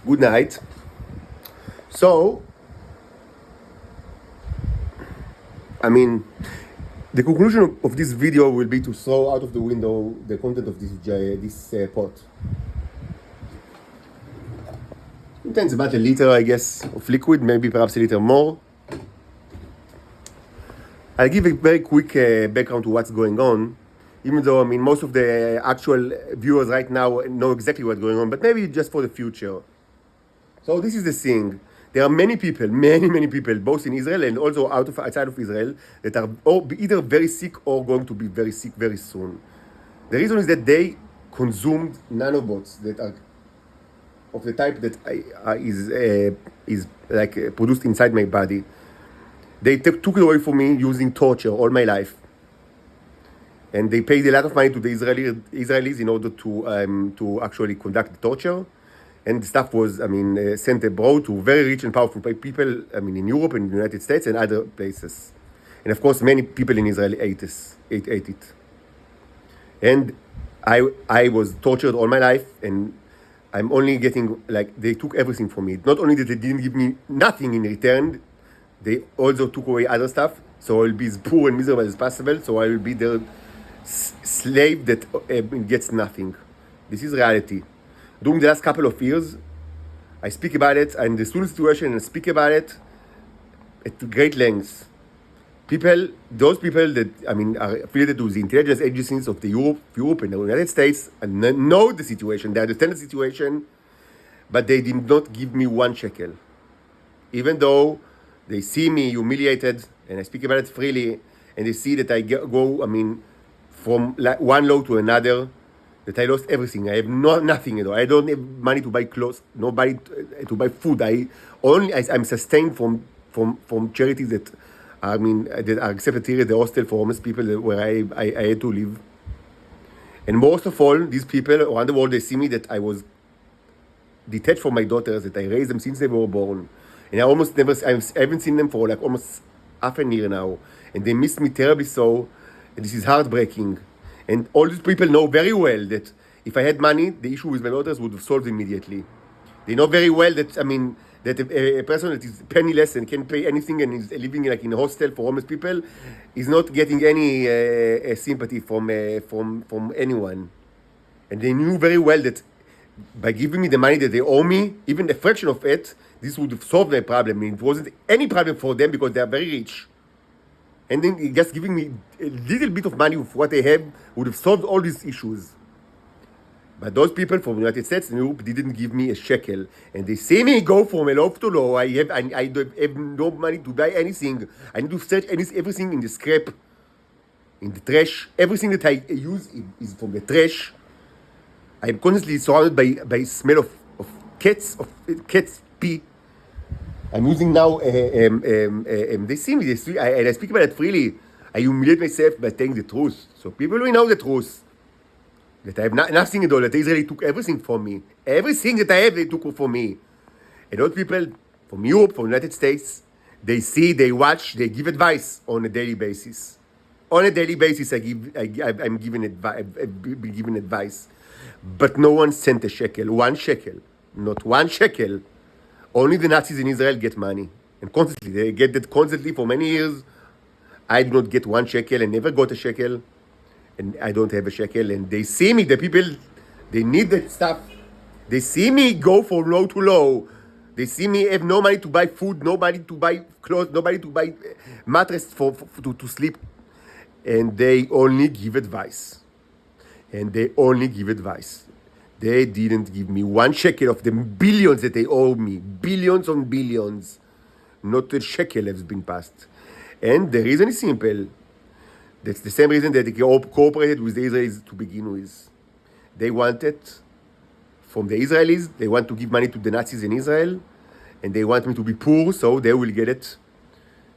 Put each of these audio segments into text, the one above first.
Good night. So, I mean, the conclusion of this video will be to throw out of the window the content of this pot. Contains about a liter, I guess, of liquid, maybe perhaps a liter more. I'll give a very quick background to what's going on, even though, I mean, most of the actual viewers right now know exactly what's going on, but maybe just for the future. So this is the thing. There are many people, many people, both in Israel and also outside of Israel, that are either very sick or going to be very sick very soon. The reason is that they consumed nanobots that are of the type that is like produced inside my body. They took it away from me using torture all my life, and they paid a lot of money to the Israelis in order to actually conduct the torture. And the stuff was, I mean, sent abroad to very rich and powerful people, I mean, in Europe and the United States and other places. And of course, many people in Israel ate it. And I was tortured all my life, and I'm only getting, like, they took everything from me. Not only that they didn't give me nothing in return, they also took away other stuff. So I'll be as poor and miserable as possible. So I will be their slave that gets nothing. This is reality. During the last couple of years, I speak about it, and the student situation, and speak about it at great lengths. Those people that, I mean, are affiliated with the intelligence agencies of Europe and the United States, and know the situation, they understand the situation, but they did not give me 1 shekel. Even though they see me humiliated, and I speak about it freely, and they see that I go, I mean, from one low to another, that I lost everything. I have nothing at all. I don't have money to buy clothes, nobody to buy food. I'm sustained from charities that, I mean, that are accepted here at the hostel for homeless people where I had to live. And most of all, these people around the world, they see me that I was detached from my daughters, that I raised them since they were born. And I haven't seen them for like almost half a year now. And they miss me terribly so. And this is heartbreaking. And all these people know very well that if I had money, the issue with my daughters would have solved immediately. They know very well that, I mean, that a person that is penniless and can't pay anything and is living like in a hostel for homeless people is not getting any sympathy from anyone. And they knew very well that by giving me the money that they owe me, even a fraction of it, this would have solved my problem. I mean, it wasn't any problem for them because they are very rich. And then just giving me a little bit of money with what they have would have solved all these issues. But those people from the United States and Europe didn't give me a shekel. And they see me go from a low to low. I have no money to buy anything. I need to search everything in the scrap, in the trash. Everything that I use is from the trash. I'm constantly surrounded by smell of cats pee. I'm using now, they see me, and I speak about it freely. I humiliate myself by telling the truth. So people will know the truth. That I have nothing at all, that Israel took everything from me. Everything that I have, they took from me. And those people from Europe, from the United States, they see, they watch, they give advice on a daily basis. On a daily basis, I've been given advice. But no one sent a shekel, 1 shekel, not 1 shekel. Only the Nazis in Israel get money. And constantly, they get that constantly for many years. I do not get 1 shekel and never got a shekel. And I don't have a shekel. And they see me, the people, they need that stuff. They see me go from low to low. They see me have no money to buy food, nobody to buy clothes, nobody to buy mattress to sleep. And they only give advice. They didn't give me 1 shekel of the billions that they owe me. Billions on billions. Not a shekel has been passed. And the reason is simple. That's the same reason that they cooperated with the Israelis to begin with. They wanted, from the Israelis, they want to give money to the Nazis in Israel, and they want me to be poor, so they will get it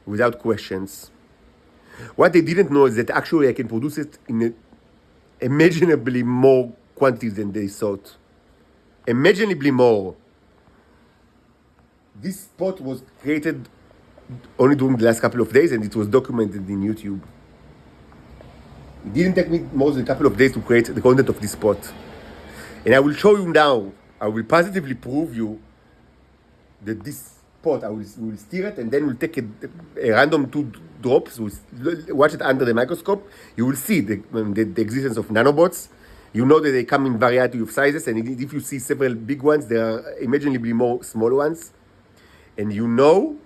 without questions. What they didn't know is that actually I can produce it in imaginably more quantities than they thought. Imaginably more. This pot was created only during the last couple of days, and it was documented in YouTube. It didn't take me more than a couple of days to create the content of this pot. And I will show you now, I will positively prove you that this pot, will stir it, and then we'll take a random 2 drops, we'll watch it under the microscope, you will see the existence of nanobots. You know that they come in variety of sizes, and if you see several big ones, there are imaginably more small ones. And you know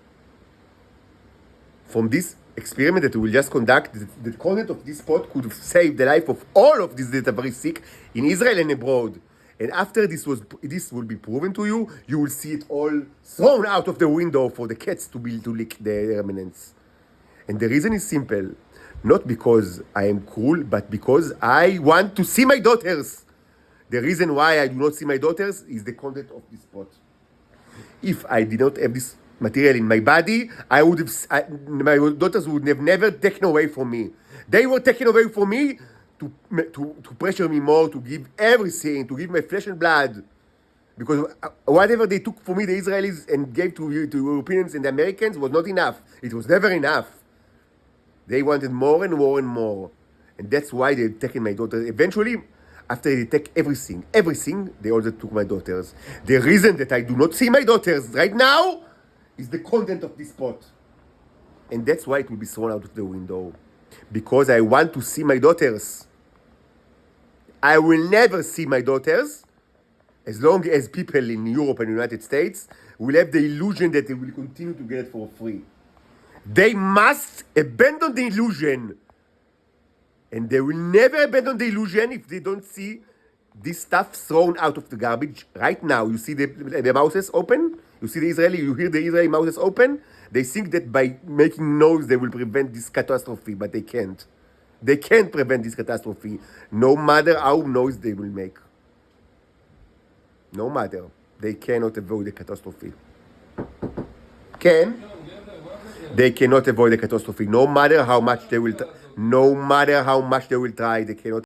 from this experiment that we will just conduct, the content of this pot could save the life of all of these that are very sick in Israel and abroad. And after this will be proven to you, you will see it all thrown out of the window for the cats to lick the remnants. And the reason is simple, not because I am cruel, but because I want to see my daughters. The reason why I do not see my daughters is the content of this pot. If I did not have this material in my body, my daughters would have never taken away from me. They were taken away from me to pressure me more, to give everything, to give my flesh and blood. Because whatever they took from me, the Israelis, and gave to Europeans and the Americans was not enough. It was never enough. They wanted more and more and more. And that's why they've taken my daughters. Eventually, after they take everything, they also took my daughters. The reason that I do not see my daughters right now is the content of this pot. And that's why it will be thrown out of the window. Because I want to see my daughters. I will never see my daughters as long as people in Europe and the United States will have the illusion that they will continue to get it for free. They must abandon the illusion. And they will never abandon the illusion if they don't see this stuff thrown out of the garbage. Right now, you see the mouths open. You hear the Israeli mouths open. They think that by making noise, they will prevent this catastrophe, but they can't. They can't prevent this catastrophe, no matter how noise they will make. No matter. They cannot avoid the catastrophe. Can? They cannot avoid the catastrophe, no matter how much they will try, they cannot